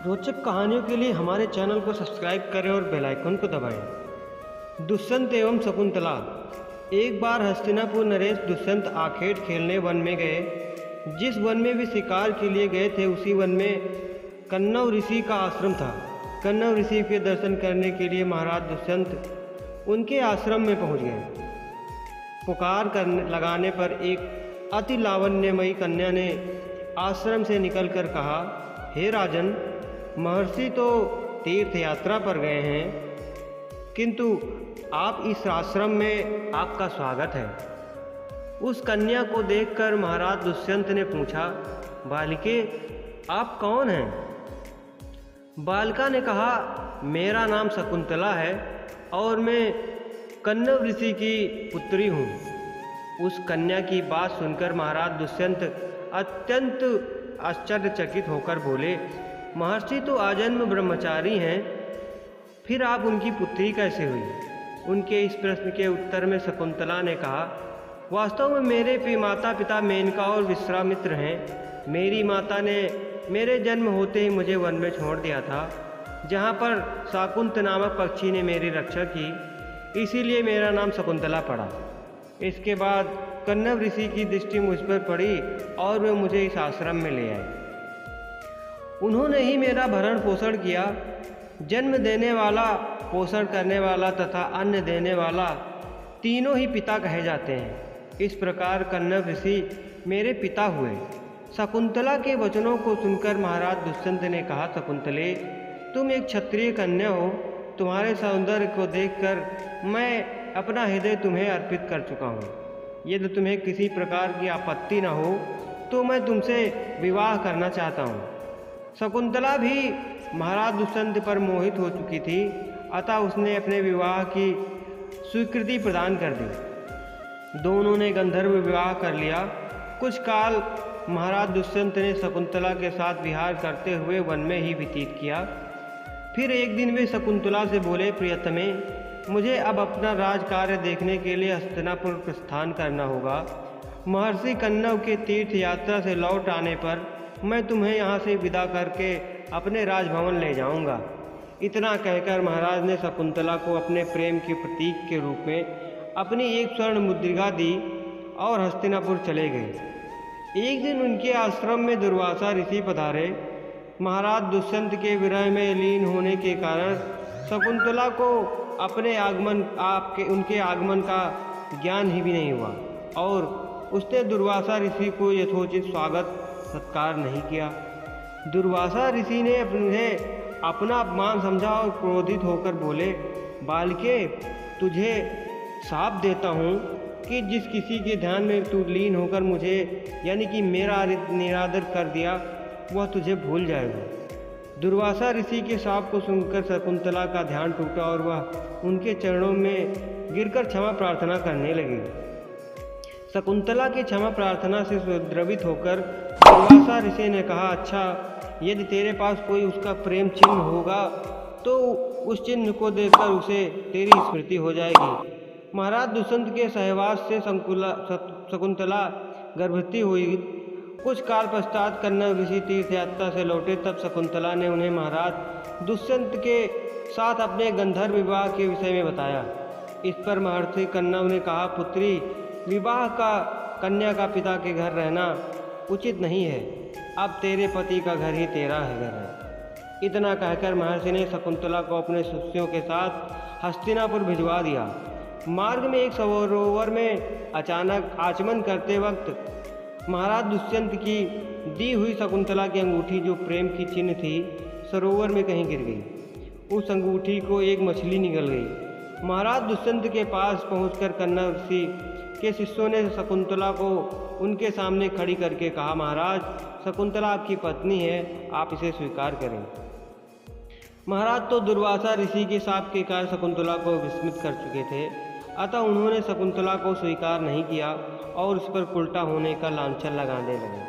रोचक कहानियों के लिए हमारे चैनल को सब्सक्राइब करें और बेल आइकन को दबाएं। दुष्यंत एवं शकुंतला। एक बार हस्तिनापुर नरेश दुष्यंत आखेट खेलने वन में गए। जिस वन में वे शिकार के लिए गए थे उसी वन में कण्व ऋषि का आश्रम था। कण्व ऋषि के दर्शन करने के लिए महाराज दुष्यंत उनके आश्रम में पहुंच गए। पुकार लगाने पर एक अति लावण्यमयी कन्या ने आश्रम से निकलकर कहा, हे राजन, महर्षि तो तीर्थ यात्रा पर गए हैं, किंतु आप इस आश्रम में आपका स्वागत है। उस कन्या को देखकर महाराज दुष्यंत ने पूछा, बालिके, आप कौन हैं? बालिका ने कहा, मेरा नाम शकुंतला है और मैं कण्व ऋषि की पुत्री हूँ। उस कन्या की बात सुनकर महाराज दुष्यंत अत्यंत आश्चर्यचकित होकर बोले, महर्षि तो आजन्म ब्रह्मचारी हैं, फिर आप उनकी पुत्री कैसे हुई? उनके इस प्रश्न के उत्तर में शकुंतला ने कहा, वास्तव में मेरे माता पिता मेनका और विश्वामित्र हैं। मेरी माता ने मेरे जन्म होते ही मुझे वन में छोड़ दिया था, जहाँ पर शाकुंत नामक पक्षी ने मेरी रक्षा की, इसीलिए मेरा नाम शकुंतला पड़ा। इसके बाद कण्व ऋषि की दृष्टि मुझ पर पड़ी और वे मुझे इस आश्रम में ले आए। उन्होंने ही मेरा भरण पोषण किया। जन्म देने वाला, पोषण करने वाला तथा अन्न देने वाला, तीनों ही पिता कहे जाते हैं। इस प्रकार कण्व ऋषि मेरे पिता हुए। शकुंतला के वचनों को सुनकर महाराज दुष्यंत ने कहा, शकुंतले, तुम एक क्षत्रिय कन्या हो। तुम्हारे सौंदर्य को देखकर मैं अपना हृदय तुम्हें अर्पित कर चुका हूँ। यदि तुम्हें किसी प्रकार की आपत्ति न हो तो मैं तुमसे विवाह करना चाहता हूँ। शकुंतला भी महाराज दुष्यंत पर मोहित हो चुकी थी, अतः उसने अपने विवाह की स्वीकृति प्रदान कर दी। दोनों ने गंधर्व विवाह कर लिया। कुछ काल महाराज दुष्यंत ने शकुंतला के साथ विहार करते हुए वन में ही व्यतीत किया। फिर एक दिन वे शकुंतला से बोले, प्रियतमे, मुझे अब अपना राजकार्य देखने के लिए हस्तिनापुर प्रस्थान करना होगा। महर्षि कण्व के तीर्थ यात्रा से लौट आने पर मैं तुम्हें यहाँ से विदा करके अपने राजभवन ले जाऊँगा। इतना कहकर महाराज ने शकुंतला को अपने प्रेम के प्रतीक के रूप में अपनी एक स्वर्ण मुद्रिका दी और हस्तिनापुर चले गए। एक दिन उनके आश्रम में दुर्वासा ऋषि पधारे। महाराज दुष्यंत के विरह में लीन होने के कारण शकुंतला को उनके आगमन का ज्ञान ही भी नहीं हुआ और उसने दुर्वासा ऋषि को यथोचित स्वागत सत्कार नहीं किया। दुर्वासा ऋषि ने अपना अपमान समझा और क्रोधित होकर बोले, बालिके, तुझे शाप देता हूँ कि जिस किसी के ध्यान में तू लीन होकर मुझे यानी कि मेरा निरादर कर दिया, वह तुझे भूल जाएगा। दुर्वासा ऋषि के शाप को सुनकर शकुंतला का ध्यान टूटा और वह उनके चरणों में गिरकर क्षमा प्रार्थना करने लगी। शकुंतला की क्षमा प्रार्थना से द्रवित होकर दुर्वासा ऋषि ने कहा, अच्छा, यदि तेरे पास कोई उसका प्रेम चिन्ह होगा तो उस चिन्ह को देखकर उसे तेरी स्मृति हो जाएगी। महाराज दुष्यंत के सहवास से शकुंतला गर्भवती हुई। कुछ काल पश्चात कण्व ऋषि तीर्थ यात्रा से लौटे, तब शकुंतला ने उन्हें महाराज दुष्यंत के साथ अपने गंधर्व विवाह के विषय में बताया। इस पर महर्षि कण्व ने कहा, पुत्री, विवाह का कन्या का पिता के घर रहना उचित नहीं है। अब तेरे पति का घर ही तेरा घर है। इतना कहकर महर्षि ने शकुंतला को अपने शिष्यों के साथ हस्तिनापुर भिजवा दिया। मार्ग में एक सरोवर में अचानक आचमन करते वक्त महाराज दुष्यंत की दी हुई शकुंतला की अंगूठी, जो प्रेम की चिन्ह थी, सरोवर में कहीं गिर गई। उस अंगूठी को एक मछली निगल गई। महाराज दुष्यंत के पास पहुंचकर कण्व ऋषि के शिष्यों ने शकुंतला को उनके सामने खड़ी करके कहा, महाराज, शकुंतला आपकी पत्नी है, आप इसे स्वीकार करें। महाराज तो दुर्वासा ऋषि के शाप के कारण शकुंतला को विस्मित कर चुके थे, अतः उन्होंने शकुंतला को स्वीकार नहीं किया और उस पर उल्टा होने का लांछन लगाने लगे।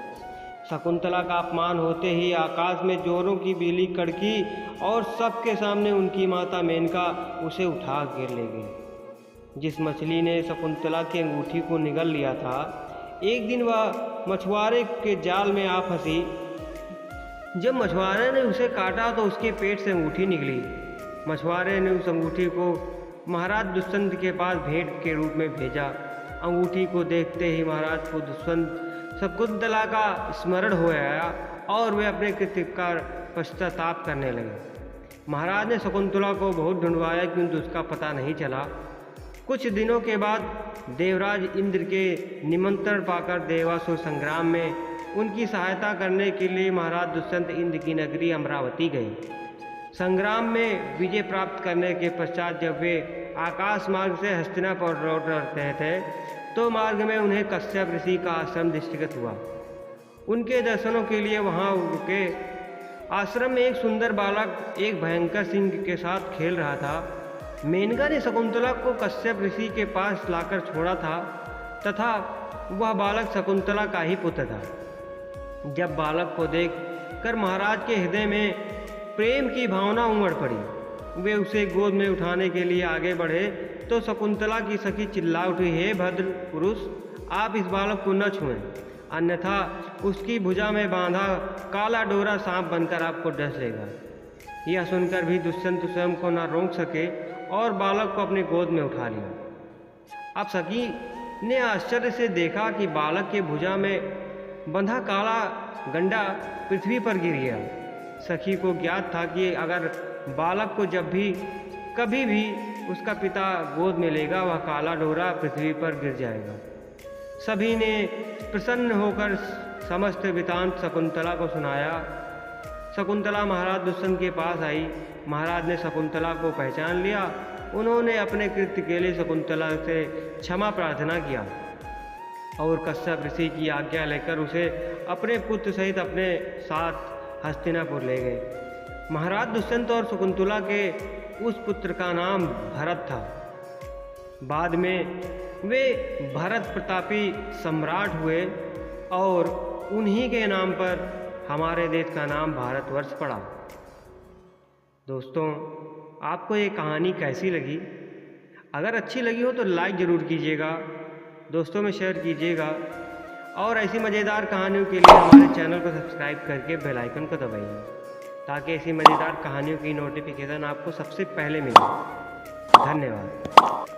शकुंतला का अपमान होते ही आकाश में जोरों की बिजली कड़की और सबके सामने उनकी माता मेनका उसे उठा कर ले गई। जिस मछली ने शकुंतला की अंगूठी को निगल लिया था, एक दिन वह मछुआरे के जाल में आ फंसी। जब मछुआरे ने उसे काटा तो उसके पेट से अंगूठी निकली। मछुआरे ने उस अंगूठी को महाराज दुष्यंत के पास भेंट के रूप में भेजा। अंगूठी को देखते ही महाराज को दुष्यंत शकुंतला का स्मरण हो आया और वे अपने कृत्य का पश्चाताप करने लगे। महाराज ने शकुंतला को बहुत ढूंढवाया किंतु उसका पता नहीं चला। कुछ दिनों के बाद देवराज इंद्र के निमंत्रण पाकर देवासुर संग्राम में उनकी सहायता करने के लिए महाराज दुष्यंत इंद्र की नगरी अमरावती गए। संग्राम में विजय प्राप्त करने के पश्चात जब वे आकाश मार्ग से हस्तिनापुर लौट रहे थे तो मार्ग में उन्हें कश्यप ऋषि का आश्रम दृष्टिगत हुआ। उनके दर्शनों के लिए वहां रुके। आश्रम में एक सुंदर बालक एक भयंकर सिंह के साथ खेल रहा था। मेनका ने शकुंतला को कश्यप ऋषि के पास लाकर छोड़ा था तथा वह बालक शकुंतला का ही पुत्र था। जब बालक को देख कर महाराज के हृदय में प्रेम की भावना उमड़ पड़ी। वे उसे गोद में उठाने के लिए आगे बढ़े तो शकुंतला की सखी चिल्ला उठी, हे भद्र पुरुष, आप इस बालक को न छुएं, अन्यथा उसकी भुजा में बांधा काला डोरा सांप बनकर आपको डस लेगा। यह सुनकर भी दुष्यंत स्वयं को न रोक सके और बालक को अपने गोद में उठा लिया। अब सखी ने आश्चर्य से देखा कि बालक के भुजा में बंधा काला गंडा पृथ्वी पर गिर गया। सखी को ज्ञात था कि अगर बालक को जब भी कभी भी उसका पिता गोद में लेगा वह काला डोरा पृथ्वी पर गिर जाएगा। सभी ने प्रसन्न होकर समस्त वृतांत शकुंतला को सुनाया। शकुंतला महाराज दुष्यंत के पास आई। महाराज ने शकुंतला को पहचान लिया। उन्होंने अपने कृत्य के लिए शकुंतला से क्षमा प्रार्थना किया और कश्यप ऋषि की आज्ञा लेकर उसे अपने पुत्र सहित अपने साथ हस्तिनापुर ले गए। महाराज दुष्यंत और शकुंतला के उस पुत्र का नाम भरत था। बाद में वे भरत प्रतापी सम्राट हुए और उन्हीं के नाम पर हमारे देश का नाम भारतवर्ष पड़ा। दोस्तों, आपको ये कहानी कैसी लगी? अगर अच्छी लगी हो तो लाइक ज़रूर कीजिएगा, दोस्तों में शेयर कीजिएगा और ऐसी मज़ेदार कहानियों के लिए हमारे चैनल को सब्सक्राइब करके बेल आइकन को दबाइए ताकि ऐसी मज़ेदार कहानियों की नोटिफिकेशन आपको सबसे पहले मिले। धन्यवाद।